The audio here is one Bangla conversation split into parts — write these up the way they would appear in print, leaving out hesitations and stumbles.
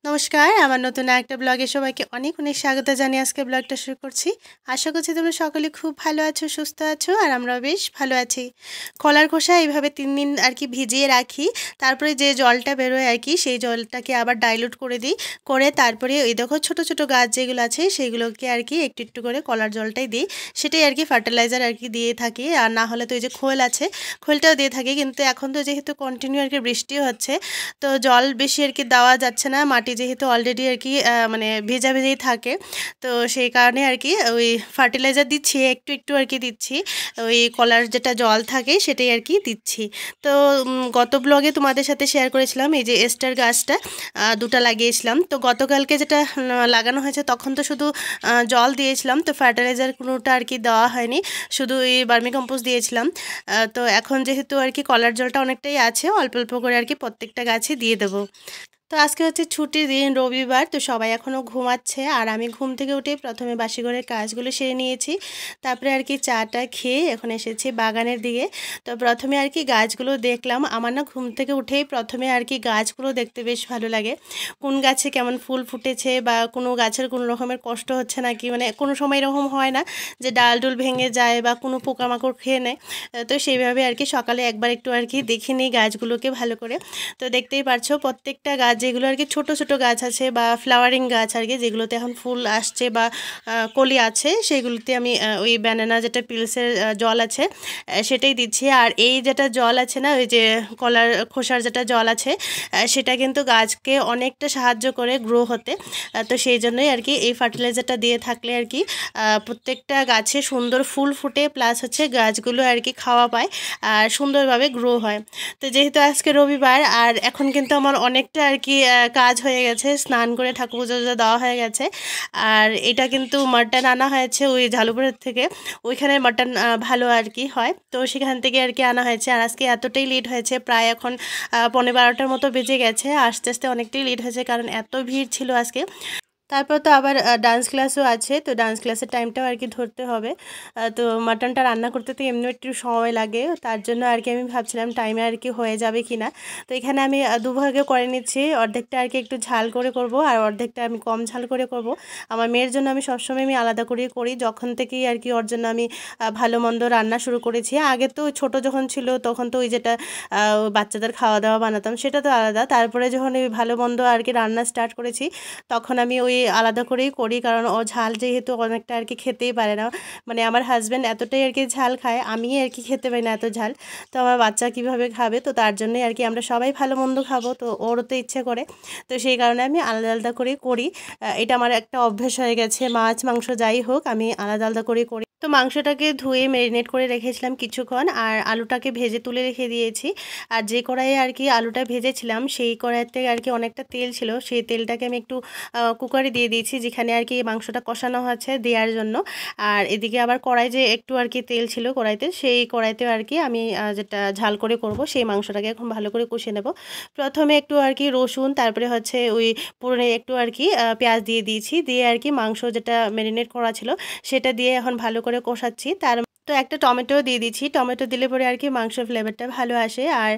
নমস্কার, আমার নতুন একটা ব্লগে সবাইকে অনেক অনেক স্বাগত জানিয়ে আজকে ব্লগটা শুরু করছি। আশা করছি তোমরা সকলে খুব ভালো আছো, সুস্থ আছো, আর আমরাও বেশ ভালো আছি। কলার খোসা এইভাবে 3 দিন আর কি ভিজিয়ে রাখি, তারপরে যে জলটা বেরোয় আর কি সেই জলটাকে আবার ডাইলুট করে দিই, করে তারপরে এই দেখো ছোট ছোট গাছ যেগুলো আছে সেইগুলোকে আর কি একটু একটু করে কলার জলটাই দিই, সেটাই আর কি ফার্টিলাইজার আর কি দিয়ে থাকি। আর না হলে তো এই যে খোল আছে, খোলটাও দিয়ে থাকি, কিন্তু এখন তো যেহেতু কন্টিনিউ আর কি বৃষ্টিও হচ্ছে, তো জল বেশি আর কি দেওয়া যাচ্ছে না, মাটি যেহেতু অলরেডি আর কি মানে ভেজা ভেজেই থাকে, তো সেই কারণে আর কি ওই ফার্টিলাইজার দিচ্ছি, একটু একটু আর কি দিচ্ছি, ওই কলার যেটা জল থাকে সেটাই আর কি দিচ্ছি। তো গত ব্লগে তোমাদের সাথে শেয়ার করেছিলাম এই যে এস্টার গাছটা দুটো লাগিয়েছিলাম, তো গতকালকে যেটা লাগানো হয়েছে তখন তো শুধু জল দিয়েছিলাম, তো ফার্টিলাইজার কোনোটা আর কি দেওয়া হয়নি, শুধু এই বার্মি কম্পোস্ট দিয়েছিলাম। তো এখন যেহেতু আর কি কলার জলটা অনেকটাই আছে, অল্প অল্প করে আর কি প্রত্যেকটা গাছে দিয়ে দেবো। তো আজকে হচ্ছে ছুটির দিন, রবিবার, তো সবাই এখনও ঘুমাচ্ছে, আর আমি ঘুম থেকে উঠে প্রথমে বাসি ঘরের কাজগুলো সেরে নিয়েছি, তারপরে আর কি চাটা খেয়ে এখন এসেছি বাগানের দিকে। তো প্রথমে আর কি গাছগুলো দেখলাম, আমার না ঘুম থেকে উঠেই প্রথমে আর কি গাছগুলো দেখতে বেশ ভালো লাগে, কোন গাছে কেমন ফুল ফুটেছে বা কোনো গাছের কোনো রকমের কষ্ট হচ্ছে নাকি, মানে কোনো সময় এরকম হয় না যে ডাল ডুল ভেঙে যায় বা কোনো পোকামাকড় খেয়ে নেয়, তো সেইভাবে আর কি সকালে একবার একটু আর কি দেখে নিই গাছগুলোকে ভালো করে। তো দেখতেই পারছো প্রত্যেকটা গাছ যেগুলো আর কি ছোটো ছোটো গাছ আছে বা ফ্লাওয়ারিং গাছ আর কি, যেগুলোতে এখন ফুল আসছে বা কলি আছে, সেগুলোতে আমি ওই ব্যানানা যেটা পিলসের জল আছে সেটাই দিচ্ছি। আর এই যেটা জল আছে না, ওই যে কলার খোসার যেটা জল আছে, সেটা কিন্তু গাছকে অনেকটা সাহায্য করে গ্রো হতে, তো সেই জন্যই আর কি এই ফার্টিলাইজারটা দিয়ে থাকলে আর কি প্রত্যেকটা গাছে সুন্দর ফুল ফুটে, প্লাস হচ্ছে গাছগুলো আর কি খাওয়া পায় আর সুন্দরভাবে গ্রো হয়। তো যেহেতু আজকে রবিবার, আর এখন কিন্তু আমার অনেকটা আর কি কাজ হয়ে গেছে, স্নান করে ঠাকুর পুজো দেওয়া হয়ে গেছে। আর এটা কিন্তু মাটন আনা হয়েছে ওই ঝালুপুরের থেকে, ওইখানে মাটন ভালো আর কি হয়, তো সেখান থেকে আর কি আনা হয়েছে। আর আজকে এতটাই লেট হয়েছে, প্রায় এখন 11:15টার মতো বেজে গেছে, আস্তে আস্তে অনেকটাই লেট হয়েছে কারণ এত ভিড় ছিল আজকে। তারপর তো আবার ডান্স ক্লাসও আছে, তো ডান্স ক্লাসের টাইমটাও আর কি ধরতে হবে। তো মাটনটা রান্না করতে তো এমনি একটু সময় লাগে, তার জন্য আর কি আমি ভাবছিলাম টাইমে আর কি হয়ে যাবে কি না। তো এখানে আমি দুভাগে করে নিচ্ছি, অর্ধেকটা আর কি একটু ঝাল করে করব আর অর্ধেকটা আমি কম ঝাল করে করব। আমার মেয়ের জন্য আমি সবসময় আমি আলাদা করেই করি, যখন থেকেই আর কি ওর জন্য আমি ভালো মন্দ রান্না শুরু করেছি। আগে তো ছোট যখন ছিল তখন তো ওই যেটা বাচ্চাদের খাওয়া দাওয়া বানাতাম সেটা তো আলাদা, তারপরে যখন ওই ভালো মন্দ আর কি রান্না স্টার্ট করেছি তখন আমি ওই আলাদা করেই করি, কারণ ও ঝাল যেহেতু অনেকটা আর কি খেতেই পারে না, মানে আমার হাজব্যান্ড এতটাই আর কি ঝাল খায়, আমি আর কি খেতে পারি না এত ঝাল, তো আমার বাচ্চা কিভাবে খাবে, তো তার জন্যই আর কি আমরা সবাই ভালো মন্দ খাবো, তো ওরও তো ইচ্ছে করে, তো সেই কারণে আমি আলাদা আলাদা করেই করি। এটা আমার একটা অভ্যেস হয়ে গেছে, মাছ মাংস যাই হোক আমি আলাদা আলাদা করেই করি। তো মাংসটাকে ধুয়ে ম্যারিনেট করে রেখেছিলাম কিছুক্ষণ, আর আলুটাকে ভেজে তুলে রেখে দিয়েছি। আর যে কড়াইয়ে আর কি আলুটা ভেজেছিলাম সেই কড়াইতে আর কি অনেকটা তেল ছিল, সেই তেলটাকে আমি একটু কুকারে দিয়ে দিয়েছি, যেখানে আর কি মাংসটা কষানো হচ্ছে দেওয়ার জন্য। আর এদিকে আবার কড়াই যে একটু আর কি তেল ছিল কড়াইতে, সেই কড়াইতে আর কি আমি যেটা ঝাল করে করব সেই মাংসটাকে এখন ভালো করে কষে নেব। প্রথমে একটু আর কি রসুন, তারপরে হচ্ছে ওই পুরনে একটু আর কি পেঁয়াজ দিয়ে দিয়েছি, দিয়ে আর কি মাংস যেটা ম্যারিনেট করা ছিল সেটা দিয়ে এখন ভালো করে কষাচ্ছি। তো একটা টমেটো দিয়ে দিচ্ছি, টমেটো দিলে পরে আর কি মাংসের ফ্লেভারটা ভালো আসে। আর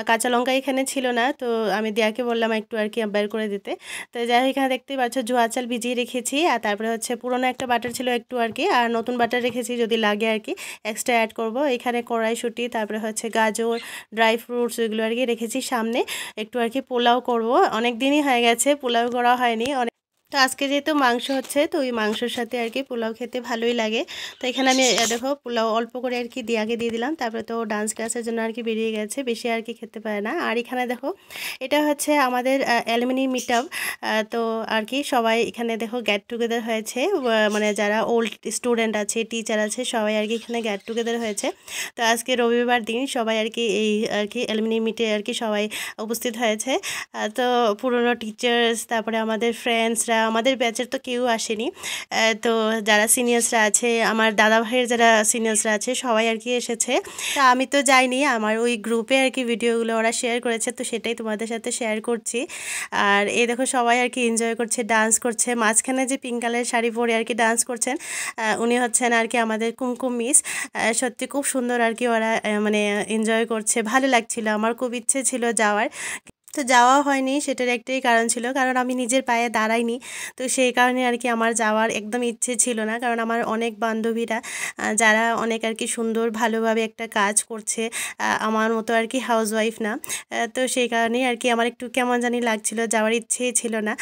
কাঁচা লঙ্কা এখানে ছিল না, তো আমি দিয়াকে বললাম একটু আর কি বের করে দিতে। তো যাই হোক এখানে দেখতেই পাচ্ছ জোয়া চাল ভিজিয়ে রেখেছি, আর তারপরে হচ্ছে পুরোনো একটা বাটার ছিল একটু আর কি, আর নতুন বাটার রেখেছি যদি লাগে আর কি এক্সট্রা অ্যাড করব। এখানে কড়াইশুঁটি, তারপরে হচ্ছে গাজর, ড্রাই ফ্রুটস এগুলো আর কি রেখেছি সামনে, একটু আর কি পোলাও করব, অনেক দিনই হয়ে গেছে পোলাও করা হয়নি। তো আজকে যেহেতু মাংস হচ্ছে, তো ওই মাংসের সাথে আর কি পোলাও খেতে ভালোই লাগে। তো এখানে আমি দেখো পোলাও অল্প করে আর কি দিয়াকে দিয়ে দিলাম, তারপরে তো ডান্স ক্লাসের জন্য আর কি বেরিয়ে গেছে, বেশি আর কি খেতে পারে না। আর এখানে দেখো এটা হচ্ছে আমাদের অ্যালুমিনি মিট আপ, তো আর কি সবাই এখানে দেখো গেট টুগেদার হয়েছে, মানে যারা ওল্ড স্টুডেন্ট আছে, টিচার আছে, সবাই আর কি এখানে গেট টুগেদার হয়েছে। তো আজকে রবিবার দিন সবাই আর কি এই আর কি অ্যালুমিনি মিটে আর কি সবাই উপস্থিত হয়েছে। তো পুরনো টিচার্স, তারপরে আমাদের ফ্রেন্ডসরা, আমাদের ব্যাচের তো কেউ আসেনি, তো যারা সিনিয়র্সরা আছে, আমার দাদা ভাইয়ের যারা সিনিয়র্সরা আছে সবাই আর কি এসেছে। তা আমি তো যাইনি, আমার ওই গ্রুপে আর কি ভিডিওগুলো ওরা শেয়ার করেছে, তো সেটাই তোমাদের সাথে শেয়ার করছি। আর এই দেখো সবাই আর কি এনজয় করছে, ডান্স করছে, মাঝখানে যে পিঙ্ক কালারের শাড়ি পরে আর কি ডান্স করছেন উনি হচ্ছেন আর কি আমাদের কুমকুম মিস। সত্যি খুব সুন্দর আর কি ওরা মানে এনজয় করছে, ভালো লাগছিল, আমার খুব ইচ্ছে ছিল যাওয়ার, তো যাওয়া হয়নি, সেটার একটাই কারণ ছিল, কারণ আমি নিজের পায়ে দাঁড়াইনি। তো সেই কারণে আর কি আমার যাওয়ার একদম ইচ্ছে ছিল না, কারণ আমার অনেক বান্ধবীরা যারা অনেক আর কি সুন্দর ভালোভাবে একটা কাজ করছে, আমার মতো আর কি হাউসওয়াইফ না। তো সেই কারণেই আর কি আমার একটু কেমন জানি লাগছিল, যাওয়ার ইচ্ছেই ছিল না।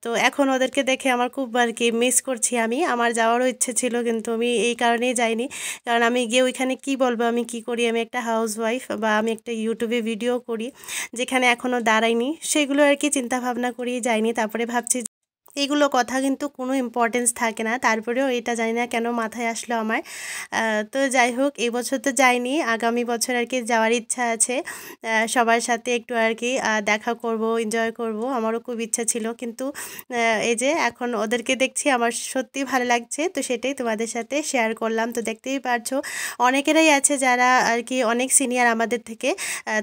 তো এখন ওদেরকে দেখে আমার খুব আর কি মিস করছি আমি, আমার যাওয়ারও ইচ্ছে ছিল কিন্তু আমি এই কারণেই যাইনি, কারণ আমি গিয়ে ওইখানে কি বলবো আমি কি করি, আমি একটা হাউসওয়াইফ বা আমি একটা ইউটিউবে ভিডিও করি যেখানে এখনও দাঁড়াইনি, সেগুলো আর কি চিন্তা ভাবনা করেই যাইনি। তারপরে ভাবছি এগুলো কথা কিন্তু কোনো ইম্পর্টেন্স থাকে না, তারপরেও এটা জানি না কেন মাথায় আসলো আমার। তো যাই হোক, এবছর তো যাইনি, আগামী বছর আর কি যাওয়ার ইচ্ছা আছে। সবার সাথে একটু আর কি দেখা করব, এনজয় করব, আমারও খুব ইচ্ছা ছিল, কিন্তু এই যে এখন ওদেরকে দেখছি আমার সত্যি ভালো লাগছে, তো সেটাই তোমাদের সাথে শেয়ার করলাম। তো দেখতেই পারছো অনেকেরাই আছে যারা আর কি অনেক সিনিয়র আমাদের থেকে।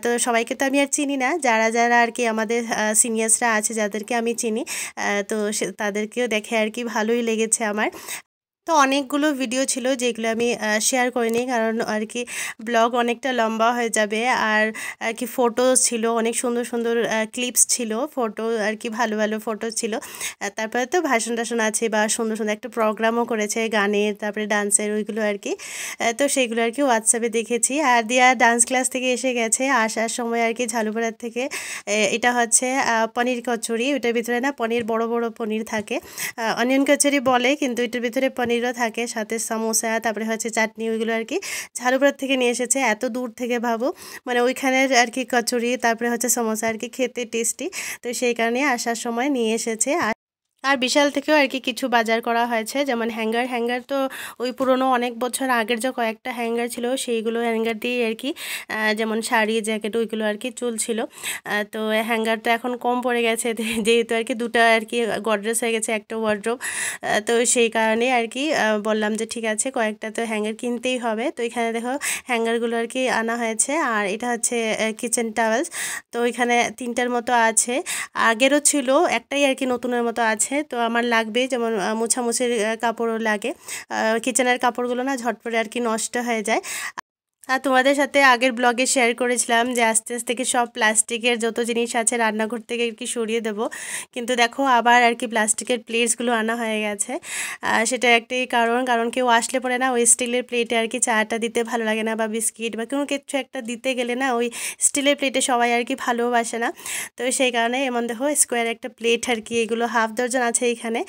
তো সবাইকে তো আমি আর চিনি না, যারা যারা আর কি আমাদের সিনিয়র্সরা আছে যাদেরকে আমি চিনি, তো তাদেরকেও দেখে আর কি ভালোই লেগেছে আমার। তো অনেকগুলো ভিডিও ছিল যেগুলো আমি শেয়ার করিনি, কারণ আর কি ব্লগ অনেকটা লম্বা হয়ে যাবে। আর আর কি ফটো ছিল, অনেক সুন্দর সুন্দর ক্লিপস ছিল, ফটো আর কি ভালো ভালো ফটো ছিল। তারপরে তো ভাষণ টাষণ আছে বা সুন্দর সুন্দর একটা প্রোগ্রামও করেছে গানের, তারপরে ডান্সের, ওইগুলো আর কি। তো সেইগুলো আর কি হোয়াটসঅ্যাপে দেখেছি। আর দিয়া ডান্স ক্লাস থেকে এসে গেছে, আসার সময় আর কি ঝালুপাড়ার থেকে এটা হচ্ছে পনির কচুরি, ওইটার ভিতরে না পনির, বড় বড় পনির থাকে, অনিয়ন কচুরি বলে, কিন্তু এটার ভিতরে পনিরও থাকে, সাথে সমোসা, তারপরে হচ্ছে চাটনি, ওইগুলো আর কি ঝালুপাড়া থেকে নিয়ে এসেছে। এত দূর থেকে ভাবো, মানে ওইখানের আর কি কচুরি তারপরে হচ্ছে সমোসা আর কি খেতে টেস্টি, তো সেই কারণে আসার সময় নিয়ে এসেছে। আর বিশাল থেকেও আর কি কিছু বাজার করা হয়েছে, যেমন হ্যাঙ্গার, হ্যাঙ্গার তো ওই পুরনো অনেক বছর আগের যে কয়েকটা হ্যাঙ্গার ছিল সেইগুলো হ্যাঙ্গার দিয়ে আর কি যেমন শাড়ি জ্যাকেট ওইগুলো আর কি চুলছিল। তো হ্যাঙ্গার তো এখন কম পড়ে গেছে, যেহেতু আর কি দুটো আর কি গডরেজ হয়ে গেছে, একটা ওয়ার্ড্রোব। তো সেই কারণে আর কি বললাম যে ঠিক আছে কয়েকটা তো হ্যাঙ্গার কিনতেই হবে। তো এখানে দেখো হ্যাঙ্গারগুলো আর কি আনা হয়েছে, আর এটা হচ্ছে কিচেন টাওয়েলস। তো এখানে তিনটার মতো আছে, আগেরও ছিল একটাই আর কি নতুনের মতো আছে। তো আমার লাগবে, যেমন মোছামুছির কাপড়ও লাগে, কিচেনের কাপড়গুলো না ঝটপটে আর কি নষ্ট হয়ে যায়। আর তোমাদের সাথে আগের ব্লগে শেয়ার করেছিলাম যে আস্তে আস্তে কি সব প্লাস্টিকের যত জিনিস আছে রান্নাঘর থেকে আর কি সরিয়ে দেবো, কিন্তু দেখো আবার আর কি প্লাস্টিকের প্লেটসগুলো আনা হয়ে গেছে। সেটা একটাই কারণ, কারণ কেউ আসলে পরে না ওই স্টিলের প্লেটে আর কি চাটা দিতে ভালো লাগে না, বা বিস্কিট বা কোনো কিছু একটা দিতে গেলে না ওই স্টিলের প্লেটে সবাই আর কি ভালোবাসে না। তো সেই কারণে এমন দেখো স্কোয়ার একটা প্লেট আর কি, এগুলো হাফ ডজন আছে এখানে।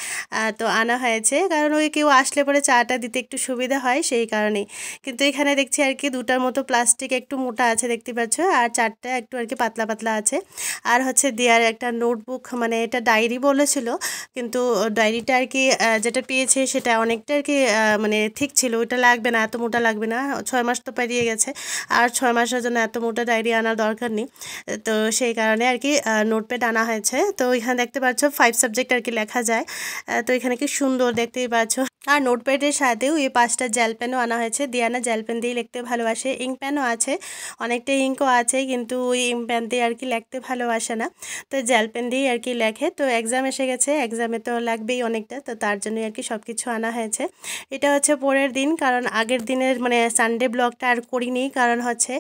তো আনা হয়েছে কারণ ওই কেউ আসলে পরে চাটা দিতে একটু সুবিধা হয় সেই কারণেই। কিন্তু এখানে দেখছি আর কি দুটার মতো প্লাস্টিক একটু মোটা আছে দেখতে পাচ্ছ, আর চারটা একটু আর কি পাতলা পাতলা আছে। আর হচ্ছে দেয়ার একটা নোটবুক, মানে এটা ডায়েরি বলেছিল, কিন্তু ডায়েরিটা আর কি যেটা পেয়েছে সেটা অনেকটা আর কি মানে ঠিক ছিল, ওইটা লাগবে না, এত মোটা লাগবে না, 6 মাস তো পেরিয়ে গেছে, আর 6 মাসের জন্য এত মোটা ডায়েরি আনার দরকার নেই। তো সেই কারণে আর কি নোটপ্যাড আনা হয়েছে। তো এখানে দেখতে পাচ্ছ 5 সাবজেক্ট আর কি লেখা যায়। তো এখানে কি সুন্দর দেখতেই পাচ্ছ। আর নোটপ্যাডের সাথেও এই 5টা জেল পেনও আনা হয়েছে, দিয়ানা জেল পেন দিয়ে লিখতে ভালোবাসে, ইঙ্ক পেনও আছে, অনেকটা ইঙ্কও আছে, কিন্তু ওই ইঙ্ক পেন দিয়ে আর কি লিখতে ভালোবাসে না, তো জেল পেন দিয়েই আর কি লেখে। তো এক্সাম এসে গেছে, এক্সামে তো লাগবেই অনেকটা, তো তার জন্যই আর কি সব কিছু আনা হয়েছে। এটা হচ্ছে পরের দিন, কারণ আগের দিনের মানে সানডে ব্লগটা আর করিনি, কারণ হচ্ছে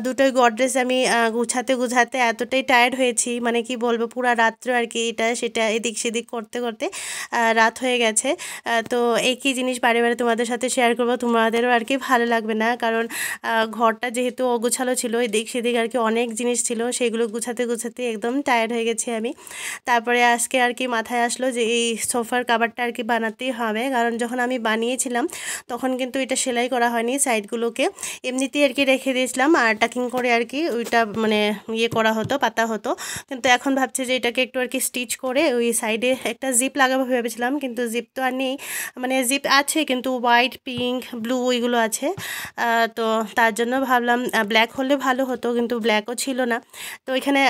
দুটোই গডরেজ আমি গুছাতে গুছাতে এতটাই টায়ার্ড হয়েছি, মানে কি বলবো পুরো রাত্র আর কি এটা সেটা এদিক সেদিক করতে করতে রাত হয়ে গেছে। তো একই জিনিস বারে বারে তোমাদের সাথে শেয়ার করবো, তোমাদেরও আর কি ভালো লাগবে না, কারণ ঘরটা যেহেতু অগোছালো ছিল, এদিক সেদিক আর কি অনেক জিনিস ছিল, সেগুলো গুছাতে গুছাতে একদম টায়ার্ড হয়ে গেছি আমি। তারপরে আজকে আর কি মাথায় আসলো যে এই সোফার কাভারটা আর কি বানাতেই হবে, কারণ যখন আমি বানিয়েছিলাম তখন কিন্তু এটা সেলাই করা হয়নি, সাইডগুলোকে এমনিতেই আর কি রেখে দিয়েছিলাম, আর টাকিং করে আর কি ওইটা মানে ইয়ে করা হতো, পাতা হতো। কিন্তু এখন ভাবছি যে এটাকে একটু আর কি স্টিচ করে ওই সাইডে একটা জিপ লাগাবো ভেবেছিলাম, কিন্তু জিপ তো আর নেই, মানে জিপ আছে কিন্তু হোয়াইট পিঙ্ক ব্লু ওইগুলো আছে। তো তার জন্য ভাবলাম ব্ল্যাক হলে ভালো হতো, কিন্তু ব্ল্যাকও ছিল না। তো এখানে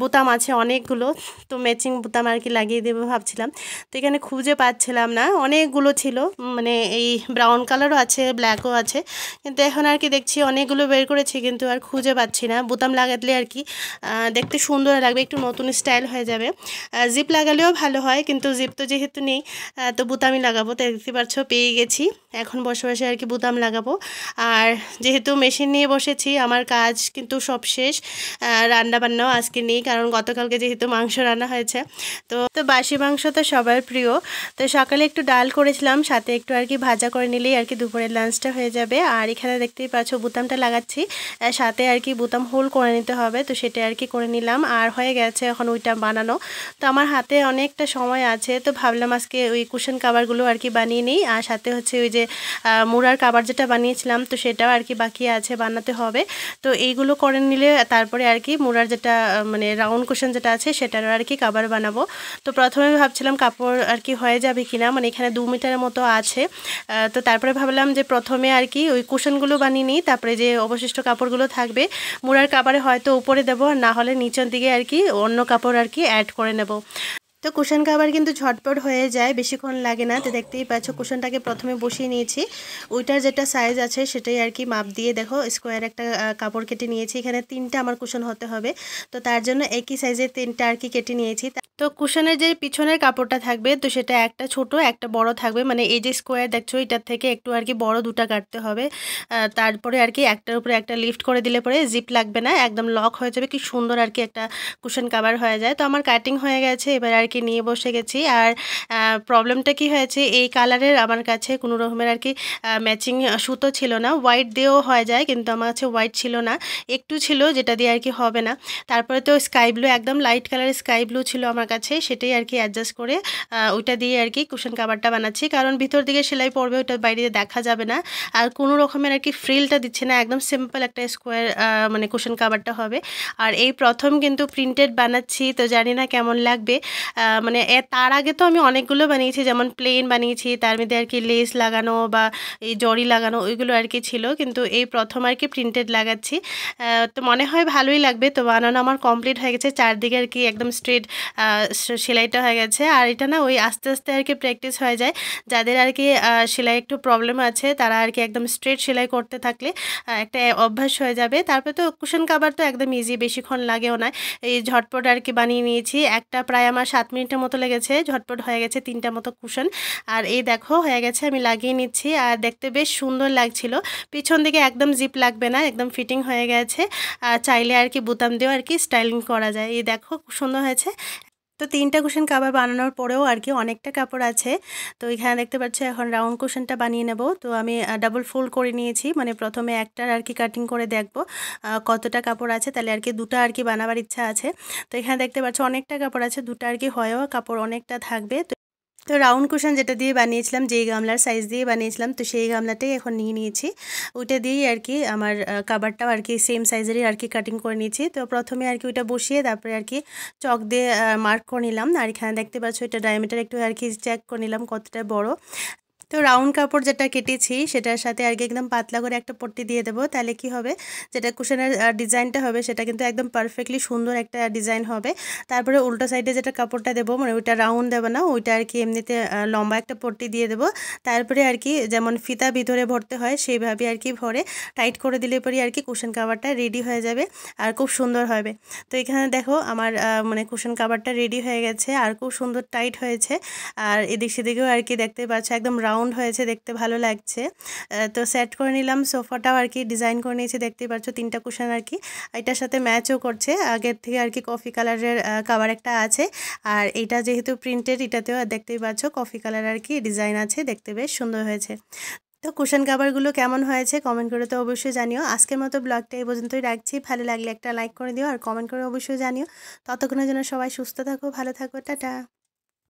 বোতাম আছে অনেকগুলো, তো ম্যাচিং বোতাম আর কি লাগিয়ে দেবো ভাবছিলাম। তো এখানে খুঁজে পাচ্ছিলাম না, অনেকগুলো ছিল, মানে এই ব্রাউন কালারও আছে ব্ল্যাকও আছে, কিন্তু এখন আর কি দেখছি অনেকগুলো বের করেছি কিন্তু আর খুঁজে পাচ্ছি না। বোতাম লাগালে আর কি দেখতে সুন্দর লাগবে, একটু নতুন স্টাইল হয়ে যাবে। জিপ লাগালেও ভালো হয়, কিন্তু জিপ তো যেহেতু নেই, তো বোতামই লাগাবো। তো দেখতে পাচ্ছ পেয়ে গেছি, এখন বসে বসে আর কি বোতাম লাগাবো। আর যেহেতু যেহেতু মেশিন নিয়ে বসেছি আমার কাজ কিন্তু সব শেষ। রান্নাবান্নাও আজকে নেই, কারণ গতকালকে যেহেতু মাংস রান্না হয়েছে। তো বাসি মাংস তো সবার প্রিয়। তো সকালে একটু ডাল করেছিলাম, সাথে একটু আর কি ভাজা করে নিলেই আর কি দুপুরের লাঞ্চটা হয়ে যাবে। আর এখানে দেখতেই পাচ্ছ বোতামটা লাগাচ্ছি, সাথে আর কি বোতাম হোল করে নিতে হবে, তো সেটা আর কি করে নিলাম। আর হয়ে গেছে এখন ওইটা বানানো। তো আমার হাতে অনেকটা সময় আছে, তো ভাবলাম আজকে ওই কুশন কাভারগুলো আর কি বানিয়ে নিই। আর সাথে হচ্ছে ওই যে মুড়ার কাভার যেটা বানিয়েছিলাম, তো সেটাও আর কি বাকি আছে, বানাতে হবে। তো এইগুলো করে নিলে তারপরে আর কি মুড়ার যেটা মানে রাউন্ড কুশন যেটা আছে সেটারও আর কি কাভার বানাবো। তো প্রথমে ভাবছিলাম কাপড় আর কি হয়ে যাবে কিনা, মানে এখানে 2 মিটারের মতো আছে। তো তারপরে ভাবলাম যে প্রথমে আর কি ওই কুশনগুলো বানিয়ে নিই, তারপরে যে অবশিষ্ট কাপড়গুলো থাকবে মুড়ার কাভারে হয়তো উপরে দেবো, আর না হলে নিচের দিকে আর কি অন্য কাপড় আর কি অ্যাড করে নেব। তো কুশন কাভার কিন্তু ঝটপট হয়ে যায়, বেশিক্ষণ লাগে না। তো দেখতেই পাচ্ছ কুশনটাকে প্রথমে বসিয়ে নিয়েছি, ওইটার যেটা সাইজ আছে সেটাই আর কি মাপ দিয়ে দেখো স্কোয়ার একটা কাপড় কেটে নিয়েছি। এখানে 3টা আমার কুশন হতে হবে, তো তার জন্য একই সাইজের 3টা আর কি কেটে নিয়েছি। তো কুশনের যে পিছনের কাপড়টা থাকবে, তো সেটা একটা ছোট একটা বড় থাকবে, মানে এই যে স্কোয়ার দেখছো এটার থেকে একটু আর কি বড় 2টা কাটতে হবে। তারপরে আর কি একটার উপরে একটা লিফট করে দিলে পরে জিপ লাগবে না, একদম লক হয়ে যাবে, কি সুন্দর আর কি একটা কুশন কাভার হয়ে যায়। তো আমার কাটিং হয়ে গেছে, এবার আর কি নিয়ে বসে গেছি। আর প্রবলেমটা কি হয়েছে, এই কালারের আমার কাছে কোনো রকমের আর কি ম্যাচিং সুতো ছিল না। হোয়াইট দিয়েও হয়ে যায়, কিন্তু আমার কাছে হোয়াইট ছিল না, একটু ছিল যেটা দিয়ে আর কি হবে না। তারপরে তো স্কাই ব্লু, একদম লাইট কালারের স্কাই ব্লু ছিল আমার কাছে, সেটাই আর কি অ্যাডজাস্ট করে ওইটা দিয়ে আর কি কুশন কাভারটা বানাচ্ছি, কারণ ভিতর দিকে সেলাই পড়বে, ওইটা বাইরে দেখা যাবে না। আর কোনো রকমের আর কি ফ্রিলটা দিচ্ছে না, একদম সিম্পল একটা স্কোয়ার মানে কুশন কাভারটা হবে। আর এই প্রথম কিন্তু প্রিন্টেড বানাচ্ছি, তো জানি না কেমন লাগবে। মানে তার আগে তো আমি অনেকগুলো বানিয়েছি, যেমন প্লেন বানিয়েছি, তার মধ্যে আর কি লেস লাগানো বা এই জরি লাগানো ওইগুলো আর কি ছিল, কিন্তু এই প্রথম আর কি প্রিন্টেড লাগাচ্ছি। তো মনে হয় ভালোই লাগবে। তো বানানো আমার কমপ্লিট হয়ে গেছে, চারদিকে আর কি একদম স্ট্রেট সেলাইটা হয়ে গেছে। আর এটা না ওই আস্তে আস্তে আর কি প্র্যাকটিস হয়ে যায়, যাদের আর কি সেলাই একটু প্রবলেম আছে তারা আর কি একদম স্ট্রেট সেলাই করতে থাকলে একটা অভ্যাস হয়ে যাবে। তারপরে তো কুশন কাভার তো একদম ইজি, বেশিক্ষণ লাগেও না, এই ঝটপট আর কি বানিয়ে নিয়েছি। একটা প্রায় আমার 7 মিনিটের মতো লেগেছে, ঝটপট হয়ে গেছে 3টা মতো কুশন। আর এই দেখো হয়ে গেছে, আমি লাগিয়ে নিচ্ছি। আর দেখতে বেশ সুন্দর লাগছিল, পিছন দিকে একদম জিপ লাগবে না, একদম ফিটিং হয়ে গেছে। চাইলে আর কি বোতাম দিয়েও আর কি স্টাইলিং করা যায়। এই দেখো খুব সুন্দর হয়েছে। তো 3টা কুশন কাভার বানানোর পরেও আর কি অনেকটা কাপড় আছে। তো এখানে দেখতে পাচ্ছ এখন রাউন্ড কুশনটা বানিয়ে নেব। তো আমি ডাবল ফোল্ড করে নিয়েছি, মানে প্রথমে একটার আর কি কাটিং করে দেখবো কতটা কাপড় আছে, তাহলে আর কি 2টা আর কি বানাবার ইচ্ছা আছে। তো এখানে দেখতে পাচ্ছ অনেকটা কাপড় আছে, 2টা আর কি হয়েও কাপড় অনেকটা থাকবে। তো রাউন্ড কুশন যেটা দিয়ে বানিয়েছিলাম, যেই গামলার সাইজ দিয়ে বানিয়েছিলাম, তো সেই গামলাটাই এখন নিয়ে নিয়েছি। ওইটা দিয়েই আর কি আমার কাভারটাও আর কি সেম সাইজেরই আর কি কাটিং করে নিয়েছি। তো প্রথমে আর কি ওইটা বসিয়ে তারপরে আর কি চক দিয়ে মার্ক করে নিলাম। আর এখানে দেখতে পাচ্ছ এটা ডায়ামিটার একটু আর কি চেক করে নিলাম কতটা বড়। তো রাউন্ড কাপড় যেটা কেটেছি সেটার সাথে আর কি একদম পাতলা করে একটা পট্টি দিয়ে দেবো, তাহলে কি হবে, যেটা কুশনের ডিজাইনটা হবে সেটা কিন্তু একদম পারফেক্টলি সুন্দর একটা ডিজাইন হবে। তারপরে উল্টো সাইডে যেটা কাপড়টা দেবো, মানে ওইটা রাউন্ড দেবো না, ওইটা আর কি এমনিতে লম্বা একটা পট্টি দিয়ে দেবো। তারপরে আর কি যেমন ফিতা ভিতরে ভরতে হয় সেইভাবে আর কি ভরে টাইট করে দিলে পরে আর কি কুশন কাভারটা রেডি হয়ে যাবে আর খুব সুন্দর হবে। তো এখানে দেখো আমার মানে কুশন কাভারটা রেডি হয়ে গেছে আর খুব সুন্দর টাইট হয়েছে। আর এদিক সেদিকেও আর কি দেখতে পাচ্ছ একদম রাউন্ড হয়েছে, দেখতে ভালো লাগছে। তো সেট করে নিলাম, সোফাটাও আর কি ডিজাইন করে নিয়েছি, দেখতেই পাচ্ছ 3টা কুশন আর কি এটার সাথে ম্যাচও করছে। আগের থেকে আর কি কফি কালারের কাভার একটা আছে, আর এটা যেহেতু প্রিন্টেড এটাতেও দেখতেই পাচ্ছ কফি কালার আর কি ডিজাইন আছে, দেখতে বেশ সুন্দর হয়েছে। তো কুশন কাভারগুলো কেমন হয়েছে কমেন্ট করে তো অবশ্যই জানিও। আজকের মতো ব্লগটা এই পর্যন্তই রাখছি, ভালো লাগলে একটা লাইক করে দিও আর কমেন্ট করে অবশ্যই জানিও। ততক্ষণের জন্য সবাই সুস্থ থাকো, ভালো থাকো, টাটা।